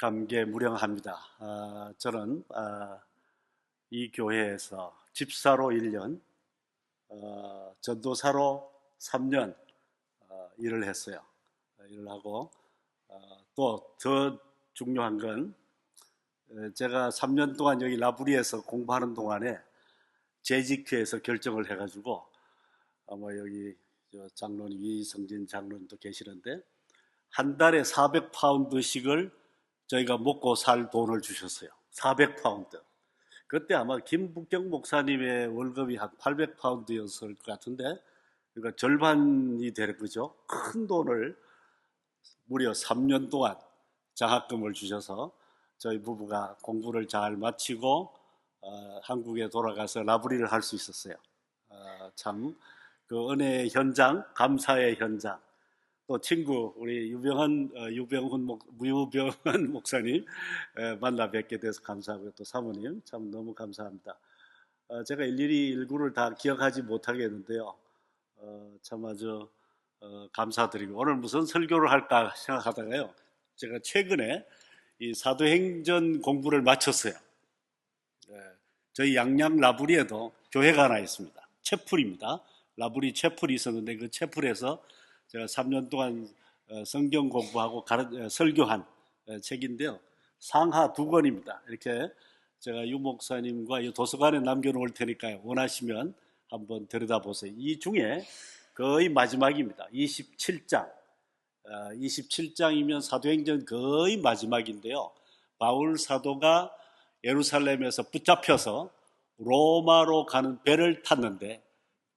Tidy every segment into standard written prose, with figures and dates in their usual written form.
감개무량합니다. 저는 이 교회에서 집사로 1년, 전도사로 3년 일을 했어요. 일을 하고 또 더 중요한 건 제가 3년 동안 여기 라브리에서 공부하는 동안에 재직회에서 결정을 해가지고 아마 여기 장로님 이성진 장로님도 계시는데 한 달에 400파운드씩을 저희가 먹고 살 돈을 주셨어요. 400파운드. 그때 아마 김북경 목사님의 월급이 한 800파운드였을 것 같은데, 그러니까 절반이 되는 거죠. 큰 돈을 무려 3년 동안 장학금을 주셔서 저희 부부가 공부를 잘 마치고 한국에 돌아가서 라브리를 할 수 있었어요. 참 그 은혜의 현장, 감사의 현장. 또 친구 우리 유병훈 목사님 만나 뵙게 돼서 감사하고요. 또 사모님 참 너무 감사합니다. 제가 일일이 일구를 다 기억하지 못하겠는데요. 참 아주 감사드리고 오늘 무슨 설교를 할까 생각하다가요. 제가 최근에 이 사도행전 공부를 마쳤어요. 저희 양양 라브리에도 교회가 하나 있습니다. 채플입니다. 라브리 채플이 있었는데 그 채플에서 제가 3년 동안 성경 공부하고 설교한 책인데요. 상하 2권입니다. 이렇게 제가 유 목사님과 이 도서관에 남겨놓을 테니까요. 원하시면 한번 들여다보세요. 이 중에 거의 마지막입니다. 27장. 27장이면 사도행전 거의 마지막인데요. 바울 사도가 예루살렘에서 붙잡혀서 로마로 가는 배를 탔는데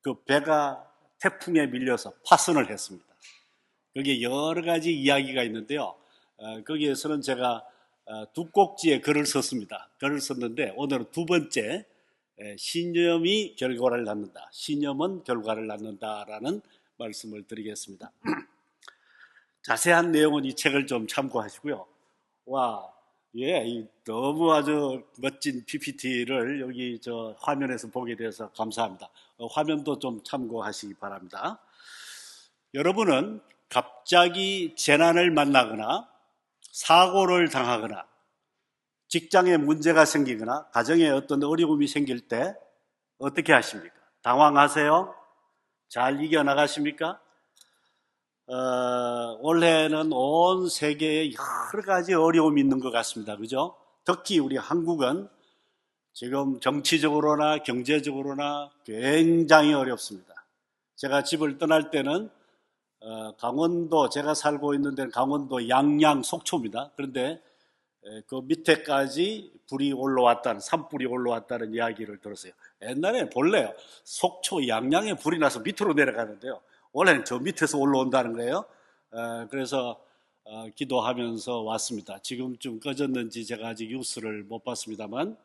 그 배가 태풍에 밀려서 파선을 했습니다. 거기에 여러 가지 이야기가 있는데요. 거기에서는 제가 두 꼭지에 글을 썼습니다. 글을 썼는데 오늘은 두 번째, 신념이 결과를 낳는다. 신념은 결과를 낳는다라는 말씀을 드리겠습니다. 자세한 내용은 이 책을 좀 참고하시고요. 너무 아주 멋진 PPT를 여기 저 화면에서 보게 돼서 감사합니다. 화면도 좀 참고하시기 바랍니다. 여러분은 갑자기 재난을 만나거나 사고를 당하거나 직장에 문제가 생기거나 가정에 어떤 어려움이 생길 때 어떻게 하십니까? 당황하세요? 잘 이겨나가십니까? 올해는 온 세계에 여러 가지 어려움이 있는 것 같습니다. 그죠? 특히 우리 한국은 지금 정치적으로나 경제적으로나 굉장히 어렵습니다. 제가 집을 떠날 때는 강원도, 제가 살고 있는 데는 강원도 양양 속초입니다. 그런데 그 밑에까지 산불이 올라왔다는 이야기를 들었어요. 옛날에 본래요, 속초 양양에 불이 나서 밑으로 내려가는데요. 원래는 저 밑에서 올라온다는 거예요. 그래서 기도하면서 왔습니다. 지금쯤 꺼졌는지 제가 아직 뉴스를 못 봤습니다만,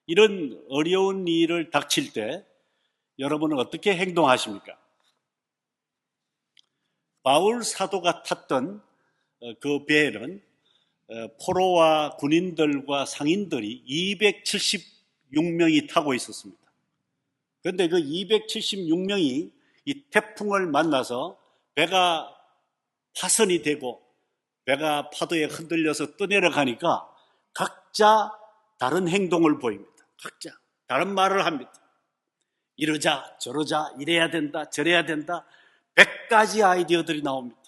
이런 어려운 일을 닥칠 때 여러분은 어떻게 행동하십니까? 바울 사도가 탔던 그 배에는 포로와 군인들과 상인들이 276명이 타고 있었습니다. 그런데 그 276명이 이 태풍을 만나서 배가 파선이 되고 배가 파도에 흔들려서 떠내려가니까 각자 다른 행동을 보입니다. 각자 다른 말을 합니다. 이러자 저러자, 이래야 된다 저래야 된다, 100가지 아이디어들이 나옵니다.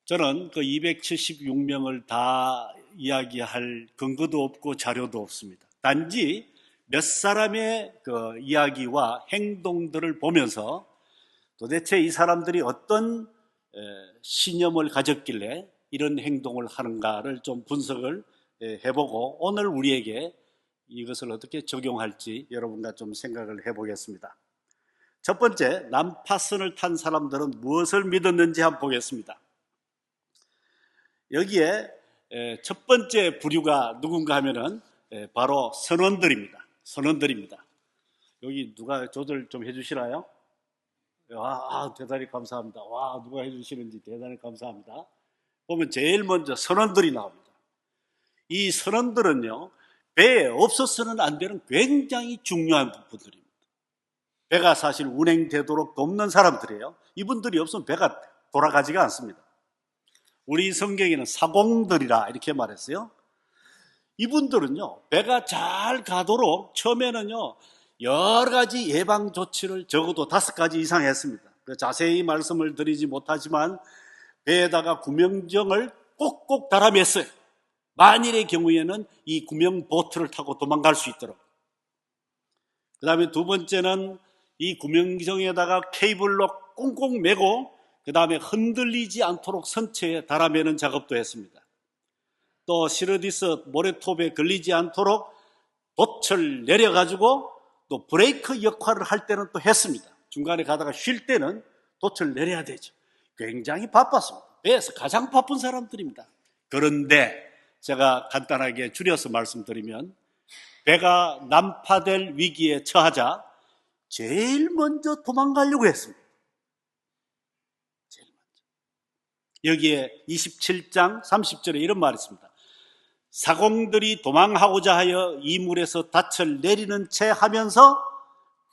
저는 그 276명을 다 이야기할 근거도 없고 자료도 없습니다. 단지 몇 사람의 그 이야기와 행동들을 보면서 도대체 이 사람들이 어떤 신념을 가졌길래 이런 행동을 하는가를 좀 분석을 해보고 오늘 우리에게 이것을 어떻게 적용할지 여러분과 좀 생각을 해보겠습니다. 첫 번째, 난파선을 탄 사람들은 무엇을 믿었는지 한번 보겠습니다. 여기에 첫 번째 부류가 누군가 하면은 바로 선원들입니다. 여기 누가 조절 좀 해주시나요? 대단히 감사합니다. 누가 해주시는지 대단히 감사합니다. 보면 제일 먼저 선원들이 나옵니다. 이 선원들은요, 배에 없어서는 안 되는 굉장히 중요한 부분들입니다. 배가 사실 운행되도록 돕는 사람들이에요. 이분들이 없으면 배가 돌아가지가 않습니다. 우리 성경에는 사공들이라 이렇게 말했어요. 이분들은요, 배가 잘 가도록 처음에는요, 여러 가지 예방 조치를 적어도 5가지 이상 했습니다. 자세히 말씀을 드리지 못하지만 배에다가 구명정을 꼭꼭 달아맸어요. 만일의 경우에는 이 구명 보트를 타고 도망갈 수 있도록. 그 다음에 두 번째는 이 구명정에다가 케이블로 꽁꽁 매고 그 다음에 흔들리지 않도록 선체에 달아매는 작업도 했습니다. 또 시르디스 모래톱에 걸리지 않도록 돛을 내려가지고 또 브레이크 역할을 할 때는 또 했습니다. 중간에 가다가 쉴 때는 돛을 내려야 되죠. 굉장히 바빴습니다. 배에서 가장 바쁜 사람들입니다. 그런데 제가 간단하게 줄여서 말씀드리면 배가 난파될 위기에 처하자 제일 먼저 도망가려고 했습니다. 제일 먼저. 여기에 27장 30절에 이런 말이 있습니다. 사공들이 도망하고자 하여 이물에서 닻을 내리는 채 하면서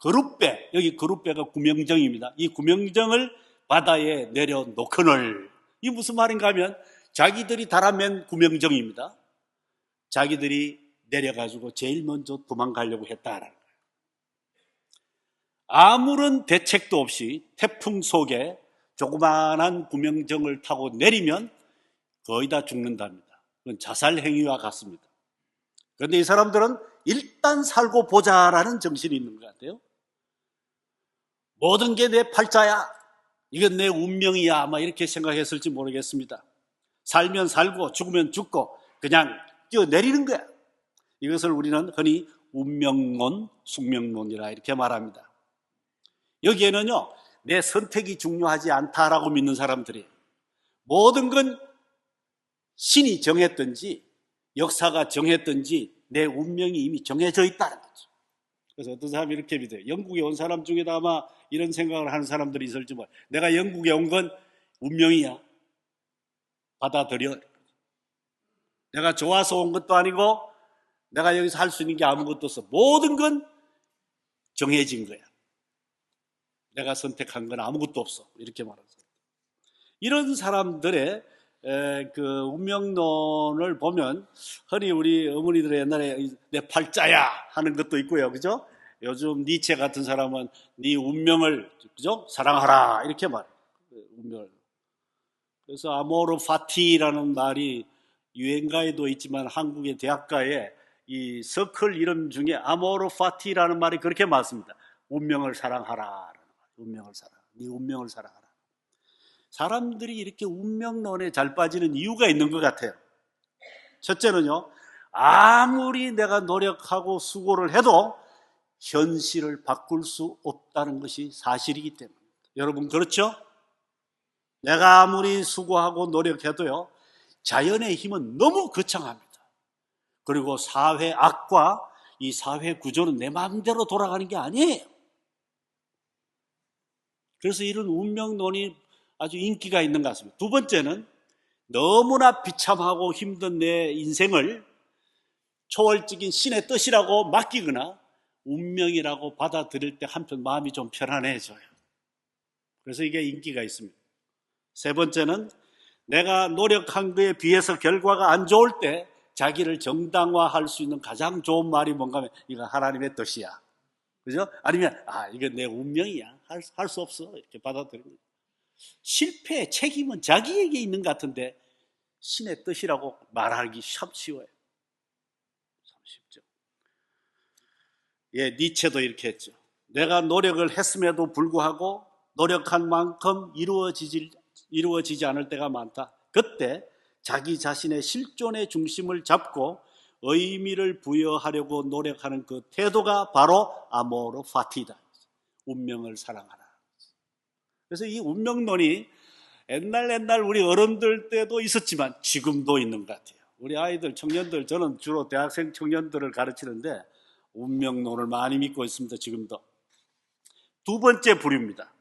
그룹배, 여기 그룹배가 구명정입니다. 이 구명정을 바다에 내려놓거늘. 이게 무슨 말인가 하면 자기들이 달아맨 구명정입니다. 자기들이 내려가지고 제일 먼저 도망가려고 했다라는 거예요. 아무런 대책도 없이 태풍 속에 조그마한 구명정을 타고 내리면 거의 다 죽는답니다. 그건 자살 행위와 같습니다. 그런데 이 사람들은 일단 살고 보자라는 정신이 있는 것 같아요. 모든 게 내 팔자야, 이건 내 운명이야, 아마 이렇게 생각했을지 모르겠습니다. 살면 살고 죽으면 죽고 그냥 뛰어내리는 거야. 이것을 우리는 흔히 운명론, 숙명론이라 이렇게 말합니다. 여기에는요, 내 선택이 중요하지 않다라고 믿는 사람들이 모든 건 신이 정했든지 역사가 정했든지 내 운명이 이미 정해져 있다는 거죠. 그래서 어떤 사람이 이렇게 믿어요. 영국에 온 사람 중에도 아마 이런 생각을 하는 사람들이 있을지 몰라요. 내가 영국에 온 건 운명이야, 받아들여. 내가 좋아서 온 것도 아니고 내가 여기서 할 수 있는 게 아무것도 없어. 모든 건 정해진 거야. 내가 선택한 건 아무것도 없어. 이렇게 말하는 사람. 이런 사람들의 그 운명론을 보면 흔히 우리 어머니들의 옛날에 내 팔자야 하는 것도 있고요, 그죠? 요즘 니체 같은 사람은 네 운명을, 그죠? 사랑하라 이렇게 말해요. 운명을. 그래서 아모르 파티라는 말이 유행가에도 있지만 한국의 대학가에 이 서클 이름 중에 아모르 파티라는 말이 그렇게 많습니다. 운명을 사랑하라. 운명을 사랑. 네 운명을 사랑하라. 사람들이 이렇게 운명론에 잘 빠지는 이유가 있는 것 같아요. 첫째는요, 아무리 내가 노력하고 수고를 해도 현실을 바꿀 수 없다는 것이 사실이기 때문에. 여러분 그렇죠? 내가 아무리 수고하고 노력해도요, 자연의 힘은 너무 거창합니다. 그리고 사회 악과 이 사회 구조는 내 마음대로 돌아가는 게 아니에요. 그래서 이런 운명론이 아주 인기가 있는 것 같습니다. 두 번째는 너무나 비참하고 힘든 내 인생을 초월적인 신의 뜻이라고 맡기거나 운명이라고 받아들일 때 한편 마음이 좀 편안해져요. 그래서 이게 인기가 있습니다. 세 번째는 내가 노력한 거에 비해서 결과가 안 좋을 때 자기를 정당화할 수 있는 가장 좋은 말이 뭔가 하면 이거 하나님의 뜻이야. 그죠? 아니면 이거 내 운명이야. 할 수 없어. 이렇게 받아들이는 거죠. 실패의 책임은 자기에게 있는 것 같은데 신의 뜻이라고 말하기 참 쉬워요. 참 쉽죠. 예, 니체도 이렇게 했죠. 내가 노력을 했음에도 불구하고 노력한 만큼 이루어지지 않을 때가 많다. 그때 자기 자신의 실존의 중심을 잡고 의미를 부여하려고 노력하는 그 태도가 바로 아모르 파티다. 운명을 사랑하라. 그래서 이 운명론이 옛날 우리 어른들 때도 있었지만 지금도 있는 것 같아요. 우리 아이들, 청년들, 저는 주로 대학생 청년들을 가르치는데 운명론을 많이 믿고 있습니다. 지금도. 두 번째 부류입니다.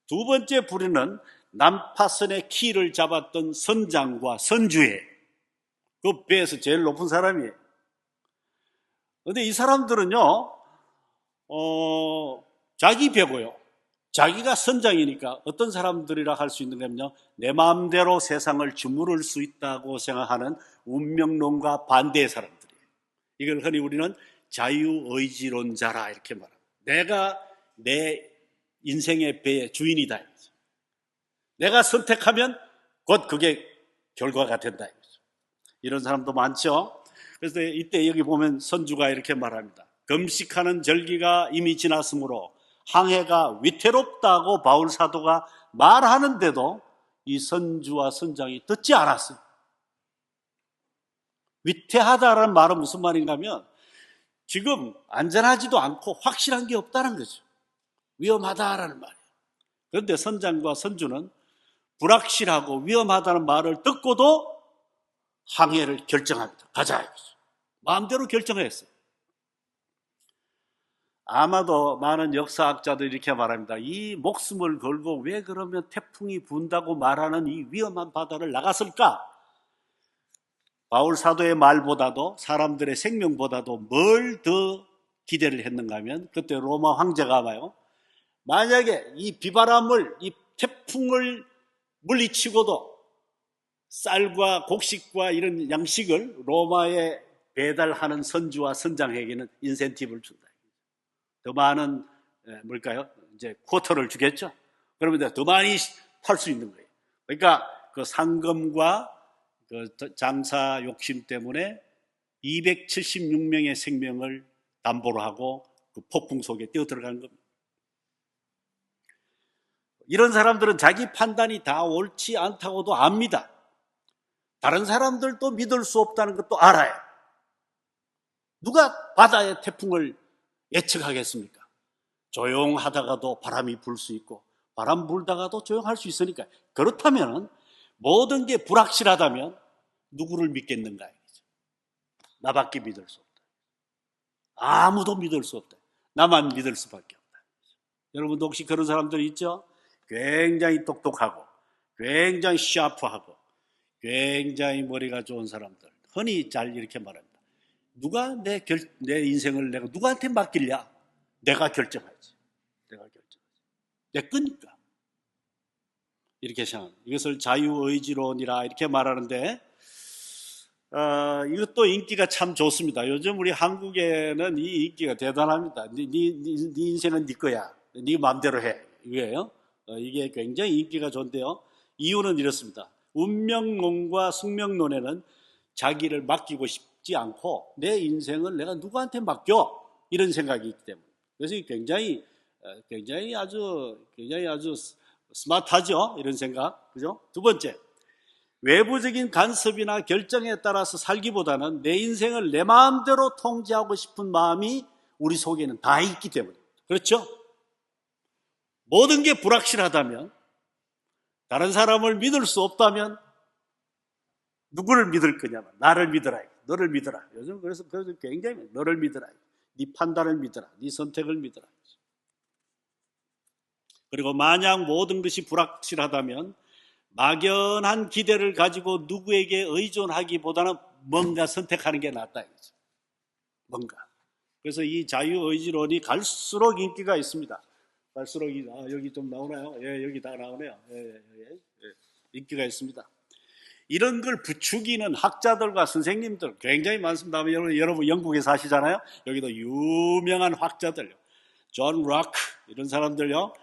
두 번째 부류는 난파선의 키를 잡았던 선장과 선주예요. 그 배에서 제일 높은 사람이에요. 그런데 이 사람들은요, 자기 배고요. 자기가 선장이니까 어떤 사람들이라 할 수 있는 거면요, 내 마음대로 세상을 주무를 수 있다고 생각하는 운명론과 반대의 사람들이에요. 이걸 흔히 우리는 자유의지론자라 이렇게 말합니다. 내가 내 인생의 배의 주인이다. 내가 선택하면 곧 그게 결과가 된다. 이런 사람도 많죠. 그래서 이때 여기 보면 선주가 이렇게 말합니다. 금식하는 절기가 이미 지났으므로 항해가 위태롭다고 바울 사도가 말하는데도 이 선주와 선장이 듣지 않았어요. 위태하다라는 말은 무슨 말인가 하면 지금 안전하지도 않고 확실한 게 없다는 거죠. 위험하다라는 말이에요. 그런데 선장과 선주는 불확실하고 위험하다는 말을 듣고도 항해를 결정합니다. 가자. 마음대로 결정했어요. 아마도 많은 역사학자들이 이렇게 말합니다. 이 목숨을 걸고 왜 그러면 태풍이 분다고 말하는 이 위험한 바다를 나갔을까? 바울 사도의 말보다도 사람들의 생명보다도 뭘 더 기대를 했는가 하면 그때 로마 황제가 봐요. 만약에 이 비바람을, 이 태풍을 물리치고도 쌀과 곡식과 이런 양식을 로마에 배달하는 선주와 선장에게는 인센티브를 준다. 더 많은 뭘까요? 이제 쿼터를 주겠죠. 그러면 더 많이 팔 수 있는 거예요. 그러니까 그 상금과 그 장사 욕심 때문에 276명의 생명을 담보로 하고 그 폭풍 속에 뛰어 들어간 겁니다. 이런 사람들은 자기 판단이 다 옳지 않다고도 압니다. 다른 사람들도 믿을 수 없다는 것도 알아요. 누가 바다의 태풍을 예측하겠습니까? 조용하다가도 바람이 불 수 있고 바람 불다가도 조용할 수 있으니까. 그렇다면 모든 게 불확실하다면 누구를 믿겠는가? 나밖에 믿을 수 없다. 아무도 믿을 수 없다. 나만 믿을 수밖에 없다. 여러분도 혹시 그런 사람들 있죠? 굉장히 똑똑하고 굉장히 샤프하고 굉장히 머리가 좋은 사람들, 흔히 잘 이렇게 말합니다. 누가 내 인생을 내가 누구한테 맡길랴? 내가 결정하지. 내가 결정하지. 내 거니까. 이렇게 생각합니다. 이것을 자유의지론이라 이렇게 말하는데 이것도 인기가 참 좋습니다. 요즘 우리 한국에는 이 인기가 대단합니다. 네 인생은 네 거야. 네 마음대로 해. 이거예요. 이게 굉장히 인기가 좋은데요. 이유는 이렇습니다. 운명론과 숙명론에는 자기를 맡기고 싶지 않고 내 인생을 내가 누구한테 맡겨? 이런 생각이 있기 때문에. 그래서 굉장히 아주 스마트하죠. 이런 생각. 그죠? 두 번째, 외부적인 간섭이나 결정에 따라서 살기보다는 내 인생을 내 마음대로 통제하고 싶은 마음이 우리 속에는 다 있기 때문에. 그렇죠? 모든 게 불확실하다면, 다른 사람을 믿을 수 없다면 누구를 믿을 거냐면 나를 믿어라. 너를 믿어라. 요즘 그래서 굉장히 너를 믿어라. 네 판단을 믿어라. 네 선택을 믿어라. 그리고 만약 모든 것이 불확실하다면 막연한 기대를 가지고 누구에게 의존하기보다는 뭔가 선택하는 게 낫다. 뭔가. 그래서 이 자유의지론이 갈수록 인기가 있습니다. 갈수록 여기 좀 나오나요? 예, 여기 다 나오네요. 예, 인기가 있습니다. 이런 걸 부추기는 학자들과 선생님들 굉장히 많습니다. 여러분 영국에 사시잖아요. 여기도 유명한 학자들, 존 락 이런 사람들요.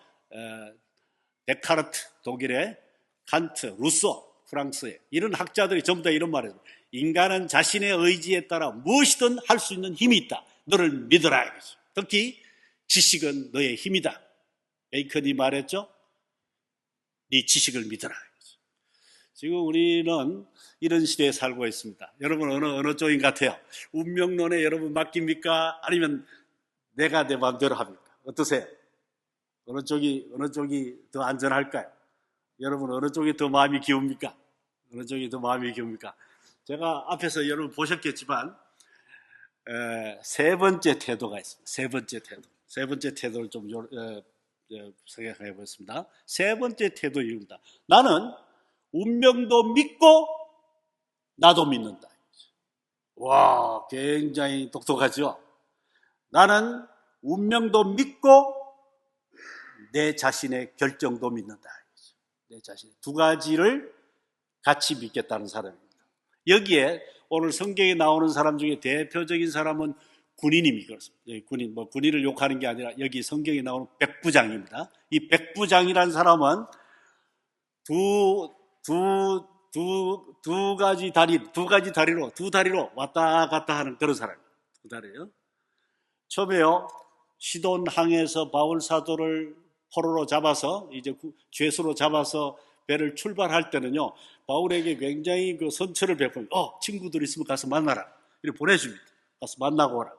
데카르트 독일의, 칸트, 루소 프랑스의 이런 학자들이 전부 다 이런 말을 해요. 인간은 자신의 의지에 따라 무엇이든 할 수 있는 힘이 있다. 너를 믿어라. 특히 지식은 너의 힘이다. 베이컨이 말했죠. 네 지식을 믿어라. 지금 우리는 이런 시대에 살고 있습니다. 여러분 어느 쪽인 것 같아요? 운명론에 여러분 맡깁니까? 아니면 내가 내 마음대로 합니까? 어떠세요? 어느 쪽이 더 안전할까요? 여러분 어느 쪽이 더 마음이 기웁니까? 어느 쪽이 더 마음이 기웁니까? 제가 앞에서 여러분 보셨겠지만 세 번째 태도가 있습니다. 세 번째 태도를 좀 생각해 보겠습니다. 세 번째 태도입니다. 나는 운명도 믿고 나도 믿는다. 와, 굉장히 똑똑하죠? 나는 운명도 믿고 내 자신의 결정도 믿는다. 내 자신의 두 가지를 같이 믿겠다는 사람입니다. 여기에 오늘 성경에 나오는 사람 중에 대표적인 사람은 군인입니다. 군인을 욕하는 게 아니라 여기 성경에 나오는 백부장입니다. 이 백부장이라는 사람은 두 가지 다리로 왔다 갔다 하는 그런 사람이에요. 두 다리요. 처음에요, 시돈항에서 바울 사도를 포로로 잡아서 이제 죄수로 잡아서 배를 출발할 때는요, 바울에게 굉장히 그 선처를 베풀고, 친구들 있으면 가서 만나라 이렇게 보내줍니다. 가서 만나고 오라.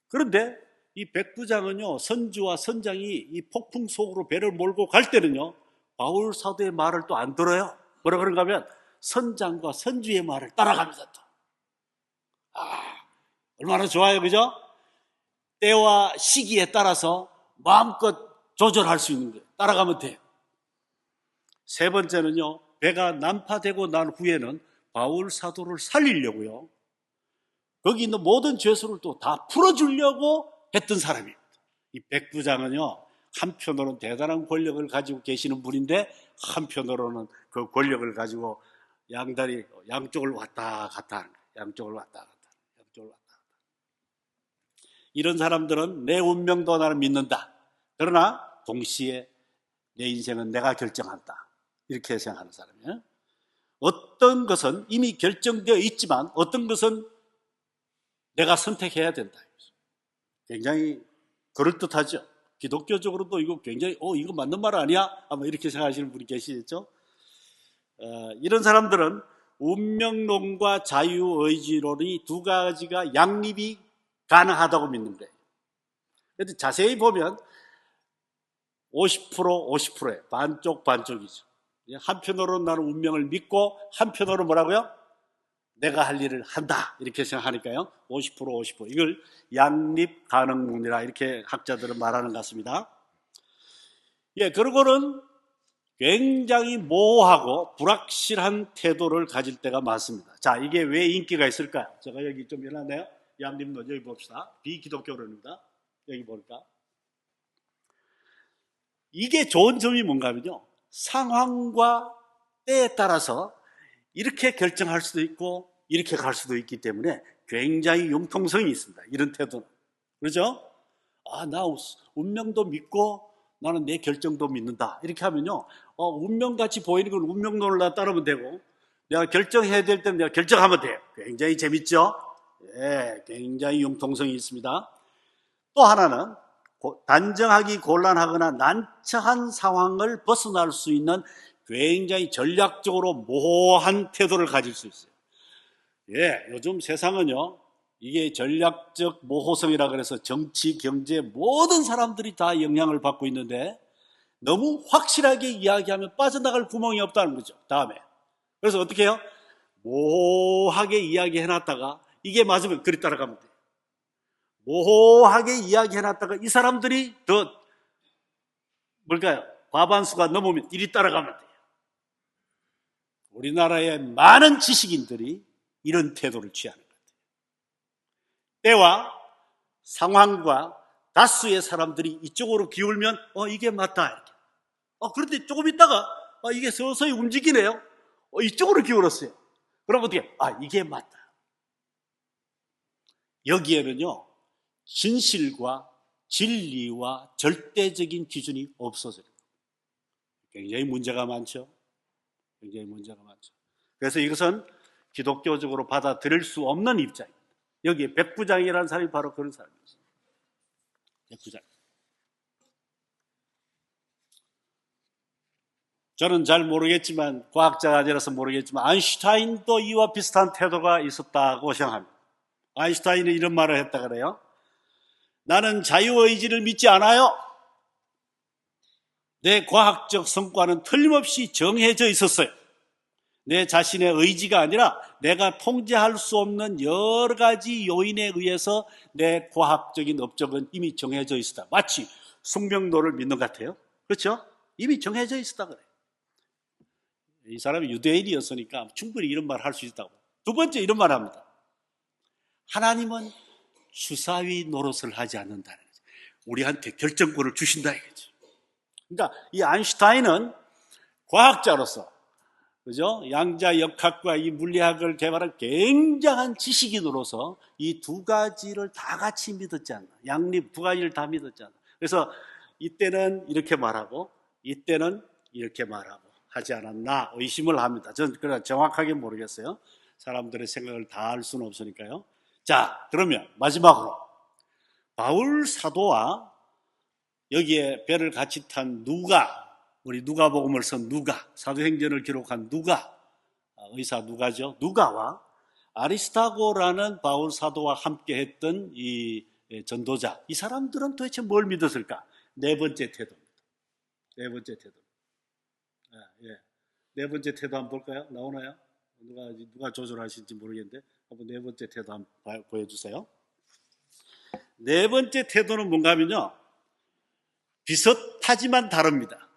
그런데 이 백부장은요, 선주와 선장이 이 폭풍 속으로 배를 몰고 갈 때는요, 바울 사도의 말을 또 안 들어요. 뭐라 그런가 하면 선장과 선주의 말을 따라가면서 또. 얼마나 좋아요, 그죠? 때와 시기에 따라서 마음껏 조절할 수 있는 거예요. 따라가면 돼요. 세 번째는요, 배가 난파되고 난 후에는 바울 사도를 살리려고요, 거기 있는 모든 죄수를 또 다 풀어주려고 했던 사람입니다. 이 백부장은요, 한편으로는 대단한 권력을 가지고 계시는 분인데, 한편으로는 그 권력을 가지고 양쪽을 왔다 갔다 하는 거예요. 양쪽을 왔다 갔다. 이런 사람들은 내 운명도 나를 믿는다. 그러나 동시에 내 인생은 내가 결정한다. 이렇게 생각하는 사람이에요. 어떤 것은 이미 결정되어 있지만 어떤 것은 내가 선택해야 된다. 굉장히 그럴듯하죠. 기독교적으로도 이거 굉장히 이거 맞는 말 아니야? 아마 이렇게 생각하시는 분이 계시겠죠. 이런 사람들은 운명론과 자유의지론이 두 가지가 양립이 가능하다고 믿는 거예요. 그런데 자세히 보면 50% 50%예요. 반쪽이죠. 한편으로는 나는 운명을 믿고 한편으로는 뭐라고요? 내가 할 일을 한다. 이렇게 생각하니까요, 50% 50%. 이걸 양립 가능론이라 이렇게 학자들은 말하는 것 같습니다. 그러고는 굉장히 모호하고 불확실한 태도를 가질 때가 많습니다. 자, 이게 왜 인기가 있을까요? 제가 여기 좀 해놨네요. 양립론 여기 봅시다. 비기독교론입니다. 여기 볼까? 이게 좋은 점이 뭔가 하면요, 상황과 때에 따라서 이렇게 결정할 수도 있고 이렇게 갈 수도 있기 때문에 굉장히 융통성이 있습니다. 이런 태도는. 그렇죠? 나 운명도 믿고 나는 내 결정도 믿는다. 이렇게 하면요, 운명같이 보이는 건 운명론을 따르면 되고, 내가 결정해야 될 때는 내가 결정하면 돼요. 굉장히 재밌죠? 굉장히 융통성이 있습니다. 또 하나는 단정하기 곤란하거나 난처한 상황을 벗어날 수 있는 굉장히 전략적으로 모호한 태도를 가질 수 있어요. 요즘 세상은요, 이게 전략적 모호성이라 그래서 정치, 경제 모든 사람들이 다 영향을 받고 있는데, 너무 확실하게 이야기하면 빠져나갈 구멍이 없다는 거죠. 다음에. 그래서 어떻게 해요? 모호하게 이야기해놨다가 이게 맞으면 그리 따라가면 돼요. 모호하게 이야기해놨다가 이 사람들이 더 과반수가 넘으면 이리 따라가면 돼요. 우리나라의 많은 지식인들이 이런 태도를 취하는 것 같아요. 때와 상황과 다수의 사람들이 이쪽으로 기울면 이게 맞다 이렇게. 그런데 조금 있다가 이게 서서히 움직이네요. 이쪽으로 기울었어요. 그럼 어떻게? 이게 맞다. 여기에는요, 진실과 진리와 절대적인 기준이 없어져요. 굉장히 문제가 많죠. 그래서 이것은 기독교적으로 받아들일 수 없는 입장입니다. 여기에 백부장이라는 사람이 바로 그런 사람이었어요. 백부장. 저는 잘 모르겠지만, 과학자가 아니라서 모르겠지만, 아인슈타인도 이와 비슷한 태도가 있었다고 생각합니다. 아인슈타인은 이런 말을 했다 그래요. 나는 자유의지를 믿지 않아요. 내 과학적 성과는 틀림없이 정해져 있었어요. 내 자신의 의지가 아니라 내가 통제할 수 없는 여러 가지 요인에 의해서 내 과학적인 업적은 이미 정해져 있었다. 마치 숙명론을 믿는 것 같아요. 그렇죠? 이미 정해져 있었다 그래요. 이 사람이 유대인이었으니까 충분히 이런 말 할 수 있다고. 두 번째 이런 말 합니다. 하나님은 주사위 노릇을 하지 않는다는 거죠. 우리한테 결정권을 주신다 이거죠. 그러니까 이 아인슈타인은 과학자로서, 그죠? 양자역학과 이 물리학을 개발한 굉장한 지식인으로서 이 두 가지를 다 같이 믿었지 않나. 양립 두 가지를 다 믿었지 않나. 그래서 이때는 이렇게 말하고 이때는 이렇게 말하고 하지 않았나 의심을 합니다. 저는 그러나 정확하게 모르겠어요. 사람들의 생각을 다 알 수는 없으니까요. 자, 그러면 마지막으로 바울 사도와 여기에 배를 같이 탄 누가, 우리 누가복음을 쓴 누가, 사도행전을 기록한 누가, 의사 누가죠. 누가와 아리스타고라는 바울 사도와 함께 했던 이 전도자, 이 사람들은 도대체 뭘 믿었을까? 네 번째 태도입니다. 네 번째 태도. 예. 네 번째 태도 한번 볼까요? 나오나요? 누가 조절하실지 모르겠는데 한번 네 번째 태도 한번 보여주세요. 네 번째 태도는 뭔가 하면요, 비슷하지만 다릅니다.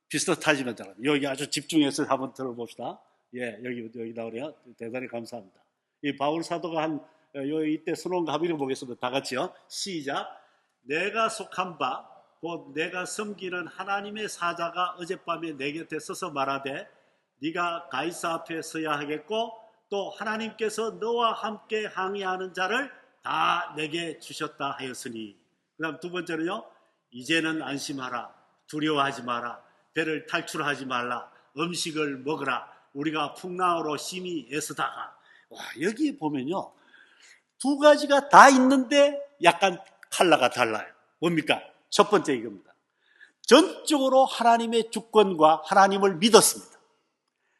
비슷하지만 다릅니다. 여기 아주 집중해서 한번 들어봅시다. 예, 여기 나오네요. 대단히 감사합니다. 이 바울 사도가 이때 써놓은 거 한번 읽어보겠습니다. 다 같이요. 시작. 내가 속한 바, 곧 내가 섬기는 하나님의 사자가 어젯밤에 내 곁에 서서 말하되, 네가 가이사 앞에 서야 하겠고, 또 하나님께서 너와 함께 항의하는 자를 다 내게 주셨다 하였으니. 그 다음 두 번째는요. 이제는 안심하라. 두려워하지 마라. 배를 탈출하지 말라. 음식을 먹으라. 우리가 풍랑으로 심히 애쓰다가. 와, 여기 보면요, 두 가지가 다 있는데 약간 컬러가 달라요. 뭡니까? 첫 번째 이겁니다. 전적으로 하나님의 주권과 하나님을 믿었습니다.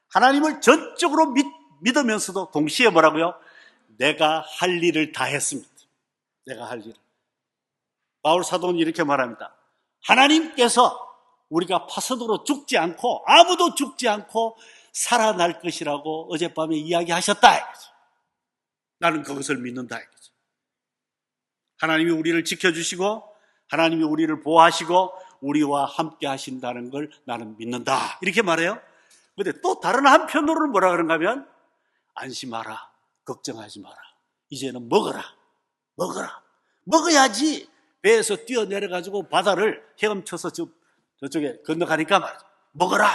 하나님을 전적으로 믿으면서도 동시에 뭐라고요? 내가 할 일을 다 했습니다. 내가 할 일을. 바울 사도는 이렇게 말합니다. 하나님께서 우리가 파선으로 죽지 않고 아무도 죽지 않고 살아날 것이라고 어젯밤에 이야기하셨다 이거죠. 나는 그것을 믿는다 이거죠. 하나님이 우리를 지켜주시고 하나님이 우리를 보호하시고 우리와 함께 하신다는 걸 나는 믿는다 이렇게 말해요. 그런데 또 다른 한편으로는 뭐라 그런가 하면 안심하라. 걱정하지 마라. 이제는 먹어라. 먹어야지 배에서 뛰어내려가지고 바다를 헤엄쳐서 저쪽에 건너가니까 말이죠. 먹어라.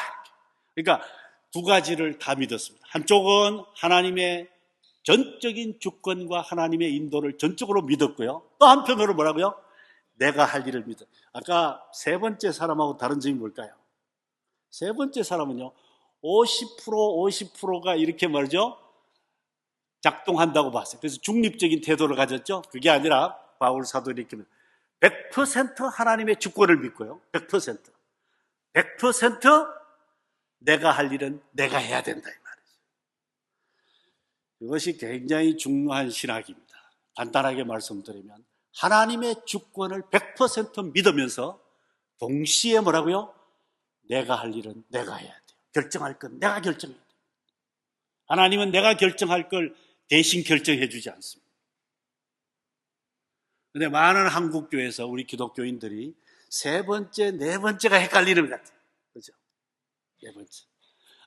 그러니까 두 가지를 다 믿었습니다. 한쪽은 하나님의 전적인 주권과 하나님의 인도를 전적으로 믿었고요. 또 한편으로 뭐라고요? 내가 할 일을 믿어. 아까 세 번째 사람하고 다른 점이 뭘까요? 세 번째 사람은요, 50%가 이렇게 말이죠. 작동한다고 봤어요. 그래서 중립적인 태도를 가졌죠. 그게 아니라 바울 사도 이렇게 100% 하나님의 주권을 믿고요. 100% 내가 할 일은 내가 해야 된다 이 말이죠. 이것이 굉장히 중요한 신학입니다. 간단하게 말씀드리면 하나님의 주권을 100% 믿으면서 동시에 뭐라고요? 내가 할 일은 내가 해야 돼요. 결정할 건 내가 결정해야 돼요. 하나님은 내가 결정할 걸 대신 결정해 주지 않습니다. 그런데 많은 한국교회에서 우리 기독교인들이 세 번째, 네 번째가 헷갈리는 것 같아요. 그렇죠? 네 번째.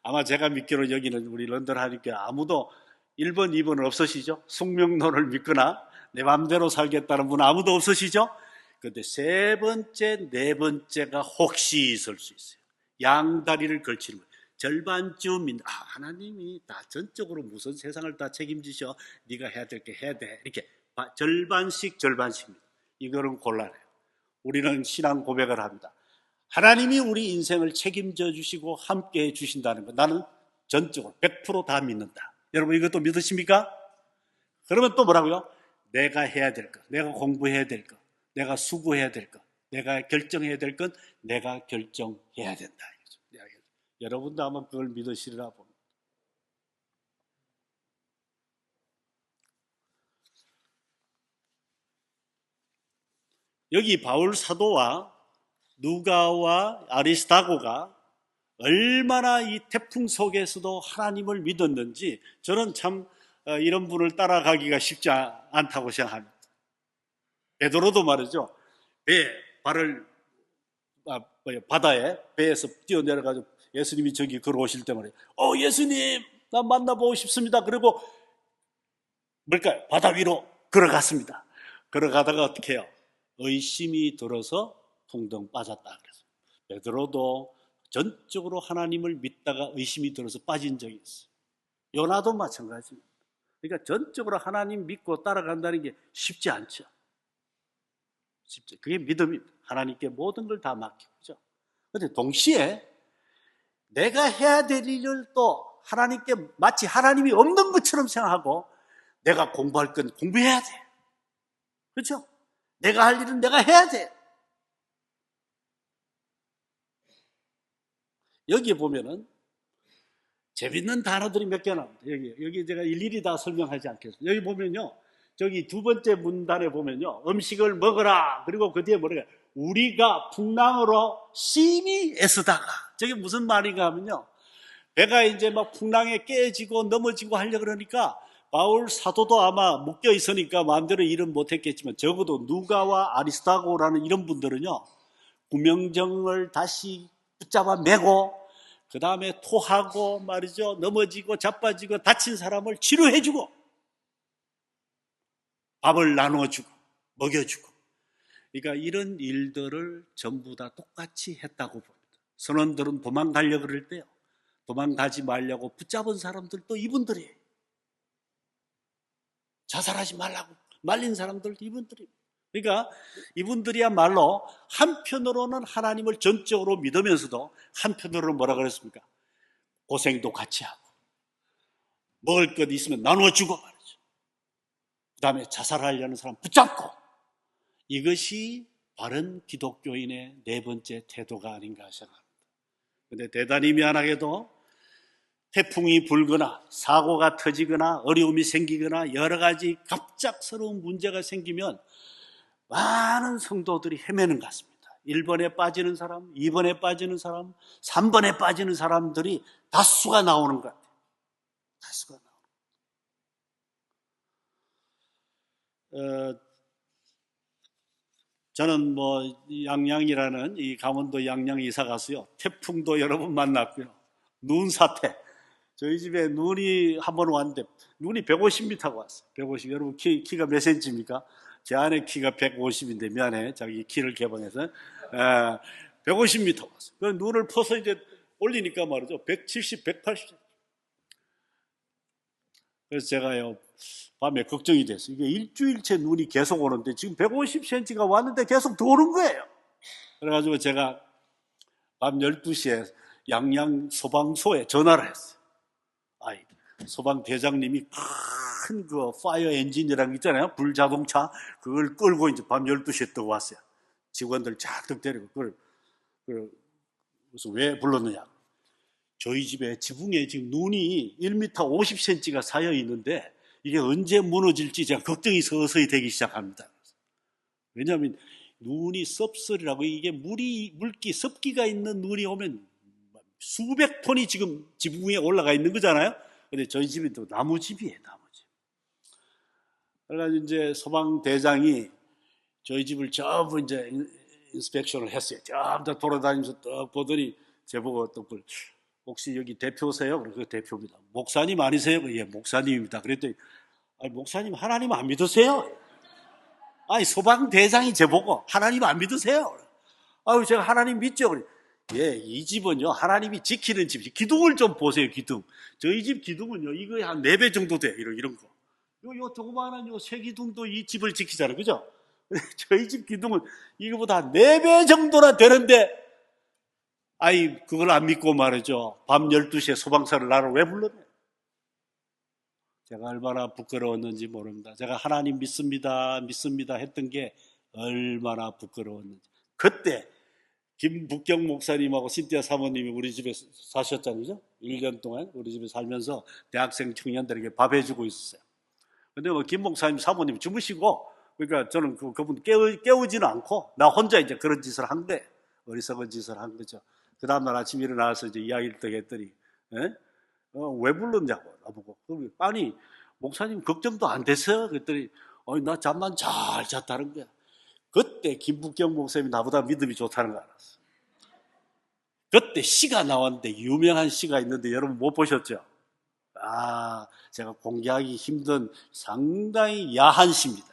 아마 제가 믿기로 여기는 우리 런던 하니까 아무도 1번, 2번은 없으시죠? 숙명론을 믿거나 내 마음대로 살겠다는 분은 아무도 없으시죠? 그런데 세 번째, 네 번째가 혹시 있을 수 있어요. 양다리를 걸치는 거예요. 절반쯤 하나님이 다 전적으로 무슨 세상을 다 책임지셔. 네가 해야 될 게 해야 돼. 이렇게 절반씩입니다. 이거는 곤란해요. 우리는 신앙 고백을 합니다. 하나님이 우리 인생을 책임져 주시고 함께 해 주신다는 거 나는 전적으로 100% 다 믿는다. 여러분 이것도 믿으십니까? 그러면 또 뭐라고요? 내가 해야 될 것, 내가 공부해야 될 것, 내가 수고해야 될 것, 내가 결정해야 될 것, 내가 결정해야 된다. 여러분도 아마 그걸 믿으시리라 봅니다. 여기 바울 사도와 누가와 아리스타고가 얼마나 이 태풍 속에서도 하나님을 믿었는지 저는 참 이런 분을 따라가기가 쉽지 않다고 생각합니다. 베드로도 말이죠. 바다에 배에서 뛰어내려가지고 예수님이 저기 걸어오실 때 말이에요. 예수님 나 만나보고 싶습니다. 그리고 뭘까요? 바다 위로 걸어갔습니다. 걸어가다가 어떻게 해요? 의심이 들어서 풍덩 빠졌다 그랬어요. 베드로도 전적으로 하나님을 믿다가 의심이 들어서 빠진 적이 있어요. 요나도 마찬가지입니다. 그러니까 전적으로 하나님 믿고 따라간다는 게 쉽지 않죠. 그게 믿음입니다. 하나님께 모든 걸 다 맡기고. 그런데 동시에 내가 해야 될 일을 또 하나님께 마치 하나님이 없는 것처럼 생각하고 내가 공부할 건 공부해야 돼. 그렇죠? 내가 할 일은 내가 해야 돼. 여기에 보면은 재밌는 단어들이 몇 개 나옵니다. 여기 제가 일일이 다 설명하지 않겠습니다. 여기 보면요. 저기 두 번째 문단에 보면요. 음식을 먹어라. 그리고 그 뒤에 뭐래요? 우리가 풍랑으로 심히 애쓰다가. 저게 무슨 말인가 하면요. 배가 이제 막 풍랑에 깨지고 넘어지고 하려고 그러니까 바울 사도도 아마 묶여 있으니까 마음대로 일은 못했겠지만 적어도 누가와 아리스타고라는 이런 분들은요. 구명정을 다시 붙잡아 매고 그 다음에 토하고 말이죠. 넘어지고 자빠지고 다친 사람을 치료해주고 밥을 나눠주고 먹여주고 그러니까 이런 일들을 전부 다 똑같이 했다고 봅니다. 선원들은 도망가려고 그럴 때요. 도망가지 말려고 붙잡은 사람들도 이분들이에요. 자살하지 말라고 말린 사람들도 이분들이에요. 그러니까 이분들이야말로 한편으로는 하나님을 전적으로 믿으면서도 한편으로는 뭐라 그랬습니까? 고생도 같이 하고 먹을 것 있으면 나눠주고 말이죠. 그 다음에 자살하려는 사람 붙잡고 이것이 바른 기독교인의 네 번째 태도가 아닌가 생각합니다. 그런데 대단히 미안하게도 태풍이 불거나 사고가 터지거나 어려움이 생기거나 여러 가지 갑작스러운 문제가 생기면 많은 성도들이 헤매는 것 같습니다. 1번에 빠지는 사람, 2번에 빠지는 사람, 3번에 빠지는 사람들이 다수가 나오는 것 같아요. 다수가 나오는. 저는 양양이라는 이 강원도 양양 이사 가서요. 태풍도 여러 번 만났고요. 눈 사태. 저희 집에 눈이 한 번 왔는데 눈이 150m가 왔어요. 150. 여러분 키가 몇 센치입니까? 제 아내 키가 150인데 미안해. 자기 키를 개방해서 150m 왔어요. 그 눈을 퍼서 이제 올리니까 말이죠. 170, 180. 그래서 제가요 밤에 걱정이 됐어요. 이게 일주일째 눈이 계속 오는데 지금 150cm가 왔는데 계속 더 오는 거예요. 그래가지고 제가 밤 12시에 양양 소방서에 전화를 했어요. 소방 대장님이 큰 그 파이어 엔진이라는 게 있잖아요. 불자동차 그걸 끌고 이제 밤 12시에 또 왔어요. 직원들 쫙 데리고 그래서 왜 불렀느냐? 저희 집에 지붕에 지금 눈이 1m 50cm가 쌓여 있는데 이게 언제 무너질지 제가 걱정이 서서히 되기 시작합니다. 왜냐하면 눈이 섭설이라고 이게 물기 습기가 있는 눈이 오면 수백 톤이 지금 지붕 위에 올라가 있는 거잖아요. 근데 저희 집이 또 나무집이에요, 나무집. 그래가지고 이제 소방대장이 저희 집을 전부 이제 인스펙션을 했어요. 전부 다 돌아다니면서 또 보더니 제보고 또 혹시 여기 대표세요? 그래서 대표입니다. 목사님 아니세요? 예, 목사님입니다. 그랬더니 목사님 하나님 안 믿으세요? 소방대장이 제보고 하나님 안 믿으세요? 제가 하나님 믿죠. 예, 이 집은요 하나님이 지키는 집이지. 기둥을 좀 보세요. 기둥. 저희 집 기둥은요 이거 한 4배 정도 돼. 이런 거. 요 조그마한 새 기둥도 이 집을 지키잖아요. 그죠? 저희 집 기둥은 이거보다 4배 정도나 되는데 그걸 안 믿고 말이죠. 밤 12시에 소방차를 나를 왜 불렀냐? 제가 얼마나 부끄러웠는지 모릅니다. 제가 하나님 믿습니다 했던 게 얼마나 부끄러웠는지. 그때 김북경 목사님하고 신띠아 사모님이 우리 집에 사셨잖아요. 1년 동안 우리 집에 살면서 대학생 청년들에게 밥 해주고 있었어요. 근데 김 목사님 사모님이 주무시고 그러니까 저는 그분 깨우지는 않고 나 혼자 이제 그런 짓을 한 거예요. 어리석은 짓을 한 거죠. 그 다음날 아침 일어나서 이제 이야기를 또 했더니 왜 불렀냐고 나보고. 목사님 걱정도 안 됐어요? 그랬더니 나 잠만 잘 잤다는 거야. 그때 김북경 목사님이 나보다 믿음이 좋다는 걸 알았어. 그때 시가 나왔는데 유명한 시가 있는데 여러분 못 보셨죠? 제가 공개하기 힘든 상당히 야한 시입니다.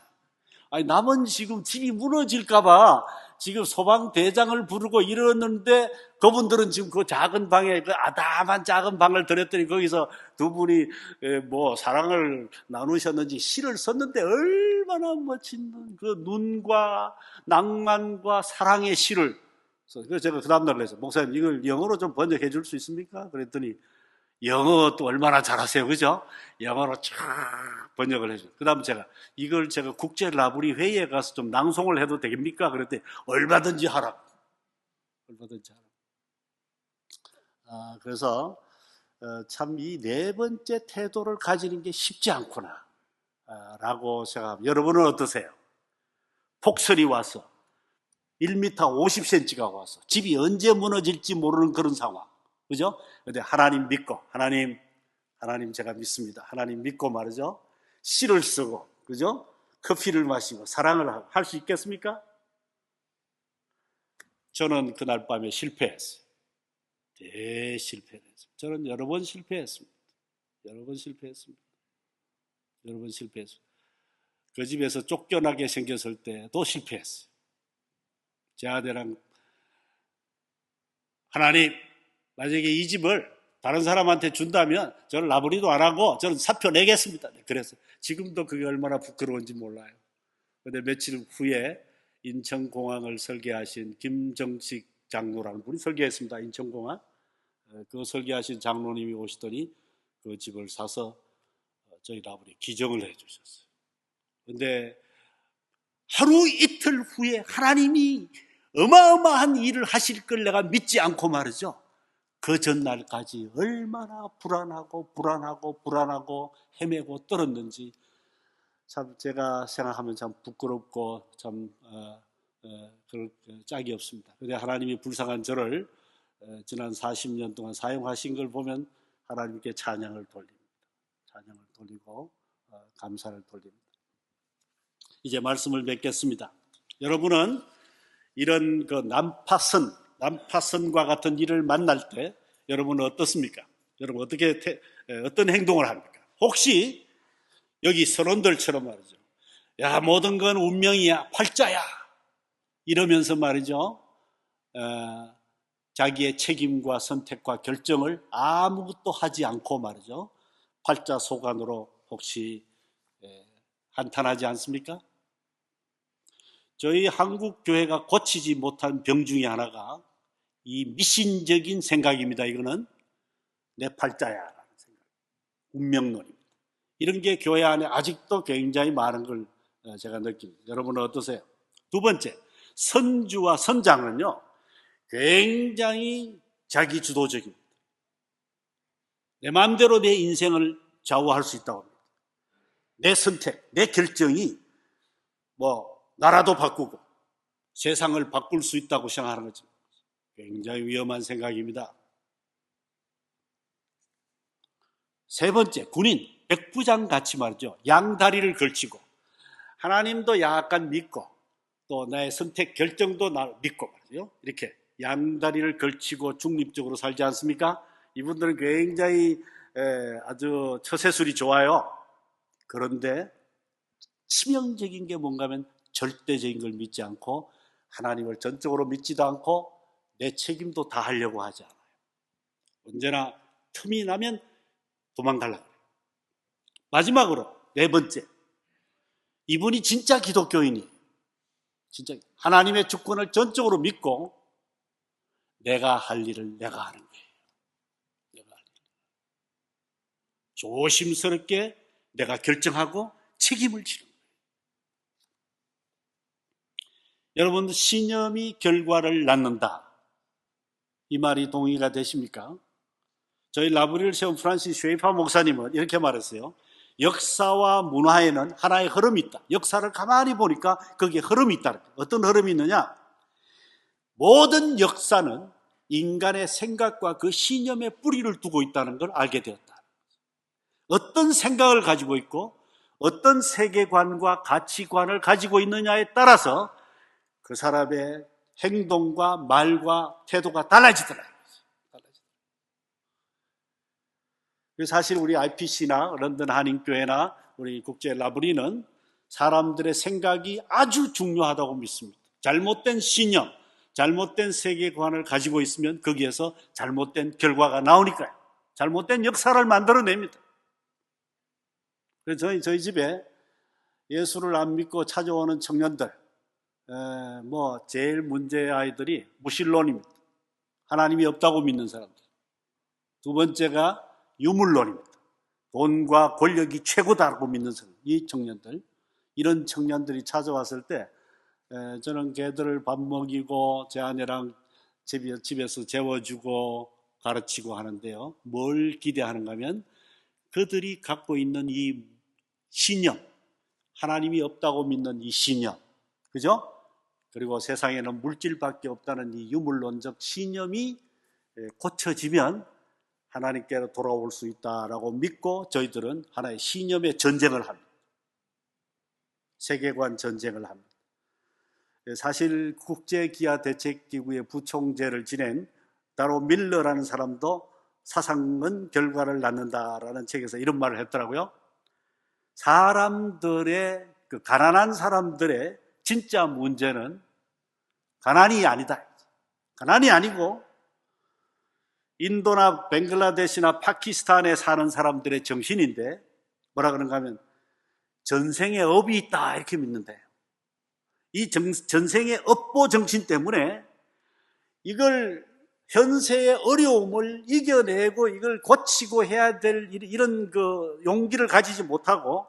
남은 지금 집이 무너질까봐 지금 소방대장을 부르고 이러는데 그분들은 지금 그 작은 방에 그 아담한 작은 방을 들였더니 거기서 두 분이 뭐 사랑을 나누셨는지 시를 썼는데 얼마나 멋진 그 눈과 낭만과 사랑의 시를. 그래서 제가 그 다음날 그래서 목사님 이걸 영어로 좀 번역해 줄 수 있습니까? 그랬더니 영어 또 얼마나 잘하세요, 그죠? 영어로 쫙 번역을 해줘요. 그 다음 이걸 제가 국제 라브리 회의에 가서 좀 낭송을 해도 됩니까? 그랬더니 얼마든지 하라. 얼마든지 하라. 그래서 참 이 네 번째 태도를 가지는 게 쉽지 않구나 라고 생각합니다. 여러분은 어떠세요? 폭설이 와서 1m 50cm가 와서 집이 언제 무너질지 모르는 그런 상황. 그죠? 근데 하나님 믿고, 하나님 제가 믿습니다. 하나님 믿고 말이죠. 시를 쓰고, 그죠? 커피를 마시고, 사랑을 하고, 할 수 있겠습니까? 저는 그날 밤에 실패했어요. 대실패했어요. 저는 여러 번 실패했습니다. 여러 번 실패했습니다. 그 집에서 쫓겨나게 생겼을 때도 실패했어요. 제 아들랑 하나님, 만약에 이 집을 다른 사람한테 준다면 저는 라브리도 안 하고 저는 사표 내겠습니다. 그래서 지금도 그게 얼마나 부끄러운지 몰라요. 그런데 며칠 후에 인천공항을 설계하신 김정식 장로라는 분이 설계했습니다. 인천공항. 그 설계하신 장로님이 오시더니 그 집을 사서 저희 라브리 기증을 해주셨어요. 그런데 하루 이틀 후에 하나님이 어마어마한 일을 하실 걸 내가 믿지 않고 말이죠. 그 전날까지 얼마나 불안하고 헤매고 떨었는지 참 제가 생각하면 참 부끄럽고 참 그럴 짝이 없습니다. 그런데 하나님이 불쌍한 저를 지난 40년 동안 사용하신 걸 보면 하나님께 찬양을 돌립니다. 찬양을 돌리고 감사를 돌립니다. 이제 말씀을 맺겠습니다. 여러분은 이런 그 난파선과 같은 일을 만날 때 여러분은 어떻습니까? 여러분 어떤 행동을 합니까? 혹시 여기 선원들처럼 말이죠. 야, 모든 건 운명이야, 팔자야 이러면서 말이죠. 자기의 책임과 선택과 결정을 아무것도 하지 않고 말이죠. 팔자 소관으로 혹시 한탄하지 않습니까? 저희 한국 교회가 고치지 못한 병 중에 하나가 이 미신적인 생각입니다. 이거는 내 팔자야라는 생각, 운명론입니다. 이런 게 교회 안에 아직도 굉장히 많은 걸 제가 느낍니다. 여러분은 어떠세요? 두 번째, 선주와 선장은요 굉장히 자기 주도적입니다. 내 마음대로 내 인생을 좌우할 수 있다고 합니다. 내 선택, 내 결정이 나라도 바꾸고 세상을 바꿀 수 있다고 생각하는 거죠. 굉장히 위험한 생각입니다. 세 번째, 군인, 백부장 같이 말이죠. 양다리를 걸치고 하나님도 약간 믿고 또 나의 선택 결정도 믿고 말이죠. 이렇게 양다리를 걸치고 중립적으로 살지 않습니까? 이분들은 굉장히 아주 처세술이 좋아요. 그런데 치명적인 게 뭔가 하면 절대적인 걸 믿지 않고 하나님을 전적으로 믿지도 않고 내 책임도 다 하려고 하지 않아요. 언제나 틈이 나면 도망가려고 해요. 마지막으로 네 번째, 이분이 진짜 기독교인이 진짜 하나님의 주권을 전적으로 믿고 내가 할 일을 내가 하는 거예요. 내가 할 일. 조심스럽게 내가 결정하고 책임을 지는 거예요. 여러분, 신념이 결과를 낳는다. 이 말이 동의가 되십니까? 저희 라브리를 세운 프란시스 쉐이파 목사님은 이렇게 말했어요. 역사와 문화에는 하나의 흐름이 있다. 역사를 가만히 보니까 거기에 흐름이 있다. 어떤 흐름이 있느냐? 모든 역사는 인간의 생각과 그 신념에 뿌리를 두고 있다는 걸 알게 되었다. 어떤 생각을 가지고 있고 어떤 세계관과 가치관을 가지고 있느냐에 따라서 그 사람의 행동과 말과 태도가 달라지더라고요. 사실 우리 IPC나 런던 한인교회나 우리 국제 라브리는 사람들의 생각이 아주 중요하다고 믿습니다. 잘못된 신념, 잘못된 세계관을 가지고 있으면 거기에서 잘못된 결과가 나오니까요. 잘못된 역사를 만들어냅니다. 그래서 저희 집에 예수를 안 믿고 찾아오는 청년들, 제일 문제의 아이들이 무신론입니다. 하나님이 없다고 믿는 사람들. 두 번째가 유물론입니다. 돈과 권력이 최고다라고 믿는 사람. 이 청년들, 이런 청년들이 찾아왔을 때 저는 걔들을 밥 먹이고 제 아내랑 집에서 재워주고 가르치고 하는데요. 뭘 기대하는가 하면 그들이 갖고 있는 이 신념, 하나님이 없다고 믿는 이 신념, 그죠? 그리고 세상에는 물질밖에 없다는 이 유물론적 신념이 고쳐지면 하나님께로 돌아올 수 있다라고 믿고 저희들은 하나의 신념의 전쟁을 합니다. 세계관 전쟁을 합니다. 사실 국제기아대책기구의 부총재를 지낸 다로 밀러라는 사람도 사상은 결과를 낳는다라는 책에서 이런 말을 했더라고요. 사람들의, 가난한 사람들의 진짜 문제는 가난이 아니다. 가난이 아니고 인도나 벵글라데시나 파키스탄에 사는 사람들의 정신인데 뭐라 그런가 하면 전생에 업이 있다 이렇게 믿는데, 이 전생의 업보 정신 때문에 이걸 현세의 어려움을 이겨내고 이걸 고치고 해야 될 이런 용기를 가지지 못하고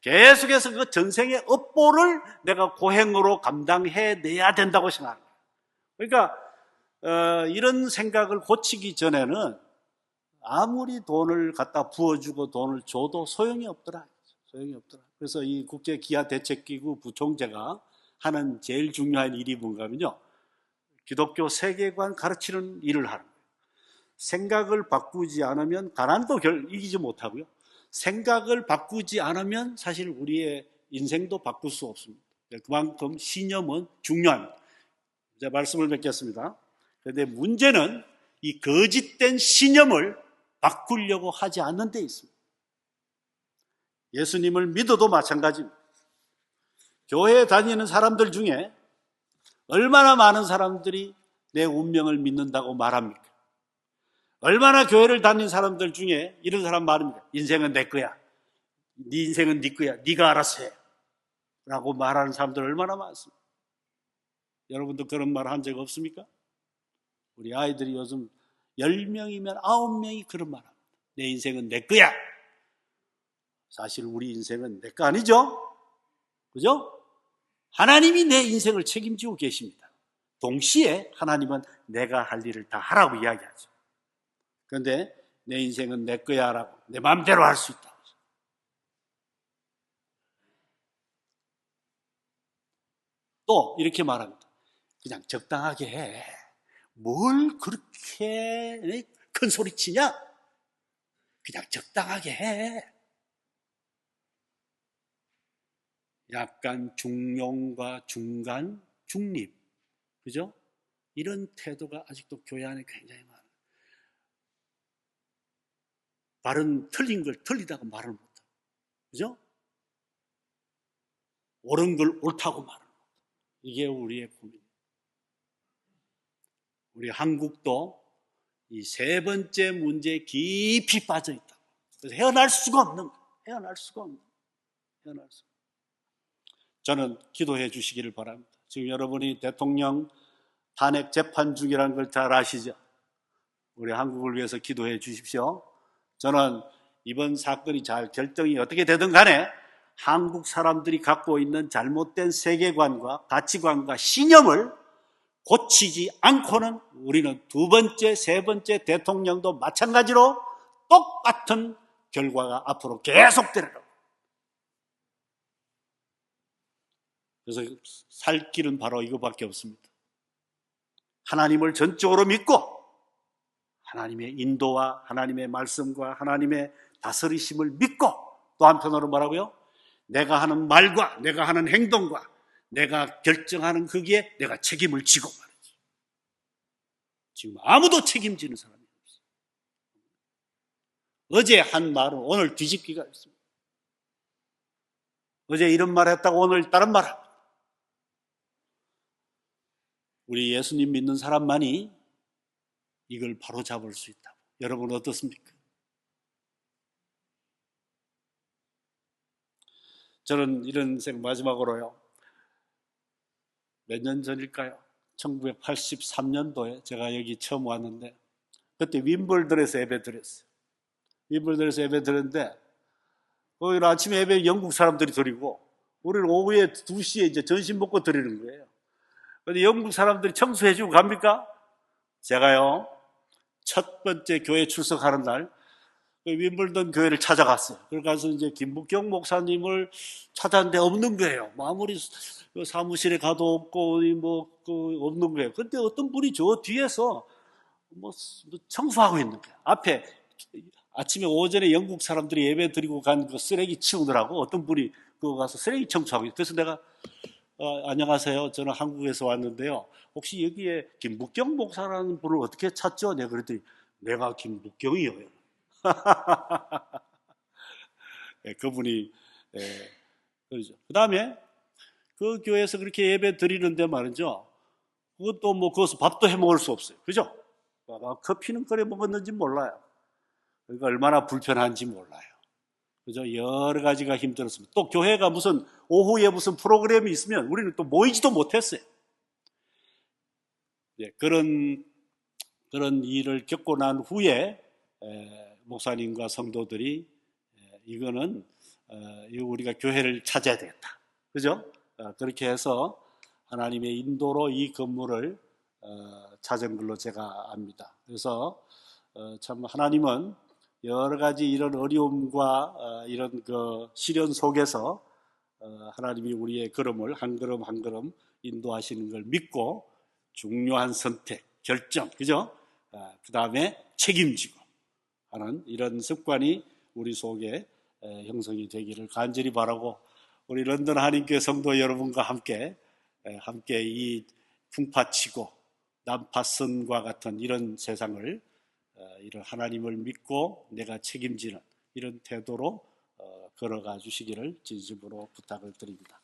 계속해서 그 전생의 업보를 내가 고행으로 감당해내야 된다고 생각합니다. 그러니까 이런 생각을 고치기 전에는 아무리 돈을 갖다 부어주고 돈을 줘도 소용이 없더라. 소용이 없더라. 그래서 이 국제기아대책기구 부총재가 하는 제일 중요한 일이 뭔가 하면요, 기독교 세계관 가르치는 일을 하는 거예요. 생각을 바꾸지 않으면 가난도 이기지 못하고요, 생각을 바꾸지 않으면 사실 우리의 인생도 바꿀 수 없습니다. 그만큼 신념은 중요합니다. 이제 말씀을 맺겠습니다. 그런데 문제는 이 거짓된 신념을 바꾸려고 하지 않는 데 있습니다. 예수님을 믿어도 마찬가지입니다. 교회에 다니는 사람들 중에 얼마나 많은 사람들이 내 운명을 믿는다고 말합니까? 얼마나 교회를 다니는 사람들 중에 이런 사람 말입니다. 인생은 내 거야. 네 인생은 네 거야. 네가 알아서 해. 라고 말하는 사람들 얼마나 많습니까? 여러분도 그런 말 한 적 없습니까? 우리 아이들이 요즘 10명이면 9명이 그런 말 합니다. 내 인생은 내 거야. 사실 우리 인생은 내 거 아니죠? 그죠? 하나님이 내 인생을 책임지고 계십니다. 동시에 하나님은 내가 할 일을 다 하라고 이야기하죠. 그런데 내 인생은 내 거야 라고 내 마음대로 할 수 있다. 또 이렇게 말합니다. 그냥 적당하게 해. 뭘 그렇게 큰 소리 치냐? 그냥 적당하게 해. 약간 중용과 중간, 중립, 그죠? 이런 태도가 아직도 교회 안에 굉장히 많아요. 틀린 걸 틀리다고 말을 못하고, 그죠? 옳은 걸 옳다고 말을 못하고. 이게 우리의 고민입니다. 우리 한국도 이 세 번째 문제에 깊이 빠져 있다. 그래서 헤어날 수가 없는 거예요. 헤어날 수가 없는 거예요. 저는 기도해 주시기를 바랍니다. 지금 여러분이 대통령 탄핵 재판 중이라는 걸 잘 아시죠? 우리 한국을 위해서 기도해 주십시오. 저는 이번 사건이 잘 결정이 어떻게 되든 간에 한국 사람들이 갖고 있는 잘못된 세계관과 가치관과 신념을 고치지 않고는 우리는 두 번째, 세 번째 대통령도 마찬가지로 똑같은 결과가 앞으로 계속되리라고. 그래서 살 길은 바로 이거밖에 없습니다. 하나님을 전적으로 믿고 하나님의 인도와 하나님의 말씀과 하나님의 다스리심을 믿고, 또 한편으로 뭐라고요? 내가 하는 말과 내가 하는 행동과 내가 결정하는 거기에 내가 책임을 지고 말이지. 지금 아무도 책임지는 사람이 없어요. 어제 한 말은 오늘 뒤집기가 있습니다. 어제 이런 말 했다고 오늘 다른 말 합니다. 우리 예수님 믿는 사람만이 이걸 바로 잡을 수 있다. 여러분 어떻습니까? 저는 이런 생각 마지막으로요. 몇 년 전일까요? 1983년도에 제가 여기 처음 왔는데 그때 윈블던에서 예배 드렸어요. 윈블던에서 예배 드렸는데 거기 아침에 예배 영국 사람들이 드리고 우리는 오후에 2시에 이제 점심 먹고 드리는 거예요. 근데 영국 사람들이 청소해주고 갑니까? 제가요 첫 번째 교회 출석하는 날 윈블던 교회를 찾아갔어요. 그래 가서 이제 김북경 목사님을 찾았는데 없는 거예요. 아무리 사무실에 가도 없고 없는 거예요. 근데 어떤 분이 저 뒤에서 청소하고 있는 거예요. 앞에 아침에 오전에 영국 사람들이 예배 드리고 간 그 쓰레기 치우느라고 어떤 분이 그거 가서 쓰레기 청소하고 있어요. 그래서 내가 안녕하세요. 저는 한국에서 왔는데요. 혹시 여기에 김북경 목사라는 분을 어떻게 찾죠? 내가 그랬더니 내가 김북경이요. 예, 그분이 그러죠. 그 다음에 그 교회에서 그렇게 예배 드리는데 말이죠. 그것도 그것을 밥도 해 먹을 수 없어요. 그죠? 커피는 끓여 먹었는지 몰라요. 그러니까 얼마나 불편한지 몰라요. 그죠? 여러 가지가 힘들었습니다. 또 교회가 무슨 오후에 무슨 프로그램이 있으면 우리는 또 모이지도 못했어요. 예, 그런 일을 겪고 난 후에 목사님과 성도들이 이거는 우리가 교회를 찾아야 되겠다. 그죠? 그렇게 해서 하나님의 인도로 이 건물을 찾은 걸로 제가 압니다. 그래서 참 하나님은 여러 가지 이런 어려움과 이런 그 시련 속에서 하나님이 우리의 걸음을 한 걸음 한 걸음 인도하시는 걸 믿고 중요한 선택, 결정, 그죠? 그 다음에 책임지고 하는 이런 습관이 우리 속에 형성이 되기를 간절히 바라고 우리 런던 한인교회 성도 여러분과 함께 이 풍파치고 난파선과 같은 이런 세상을 이런 하나님을 믿고 내가 책임지는 이런 태도로 걸어가 주시기를 진심으로 부탁을 드립니다.